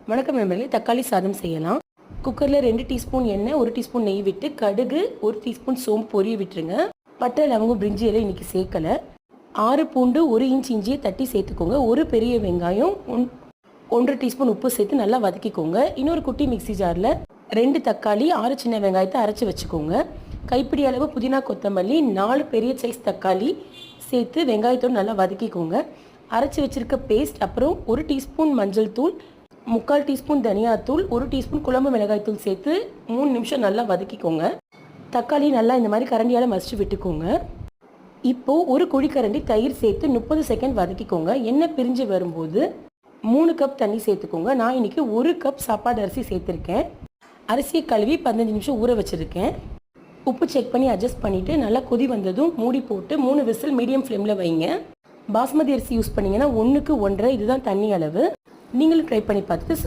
வணக்கம் நண்பர்களே, தக்காளி சாதம் செய்யலாம். குக்கரில் 2 டீஸ்பூன் எண்ணெய், 1 டீஸ்பூன் நெய் விட்டு கடுகு, 1 டீஸ்பூன் சோம்பு பொரிய விட்டுருங்க. பட்டை, லவங்கம், பிரிஞ்சி இலை இன்றைக்கி சேர்க்கலை. 6 பூண்டு, 1 இன்ச் இஞ்சியை தட்டி சேர்த்துக்கோங்க. ஒரு பெரிய வெங்காயம், 1 டீஸ்பூன் உப்பு சேர்த்து நல்லா வதக்கிக்கோங்க. இன்னொரு குட்டி மிக்சி ஜாரில் 2 தக்காளி, 6 சின்ன வெங்காயத்தை அரைச்சி வச்சுக்கோங்க. கைப்பிடி அளவு புதினா, கொத்தமல்லி, 4 பெரிய சைஸ் தக்காளி சேர்த்து வெங்காயத்தோடு நல்லா வதக்கிக்கோங்க. அரைச்சி வச்சுருக்க பேஸ்ட், அப்புறம் 1 டீஸ்பூன் மஞ்சள் தூள், 3/4 டீஸ்பூன் தனியாத்தூள், 1 டீஸ்பூன் குழம்பு மிளகாய் தூள் சேர்த்து 3 நிமிஷம் நல்லா வதக்கிக்கோங்க. தக்காளி நல்லா இந்த மாதிரி கரண்டியால் மசிச்சு விட்டுக்கோங்க. இப்போது 1 குழிக்கரண்டி தயிர் சேர்த்து 30 செகண்ட் வதக்கிக்கோங்க. எண்ணெய் பிரிஞ்சு வரும்போது 3 கப் தண்ணி சேர்த்துக்கோங்க. நான் இன்றைக்கி 1 கப் சாப்பாடு அரிசி சேர்த்துருக்கேன். அரிசியை கழுவி 15 நிமிஷம் ஊற வச்சுருக்கேன். உப்பு செக் பண்ணி அட்ஜஸ்ட் பண்ணிவிட்டு நல்லா கொதி வந்ததும் மூடி போட்டு 3 விசில் மீடியம் ஃப்ளேமில் வைங்க. பாஸ்மதி அரிசி யூஸ் பண்ணிங்கன்னா 1க்கு 1.5 இதுதான் தண்ணி அளவு. நீங்களும் ட்ரை பண்ணி பார்த்துட்டு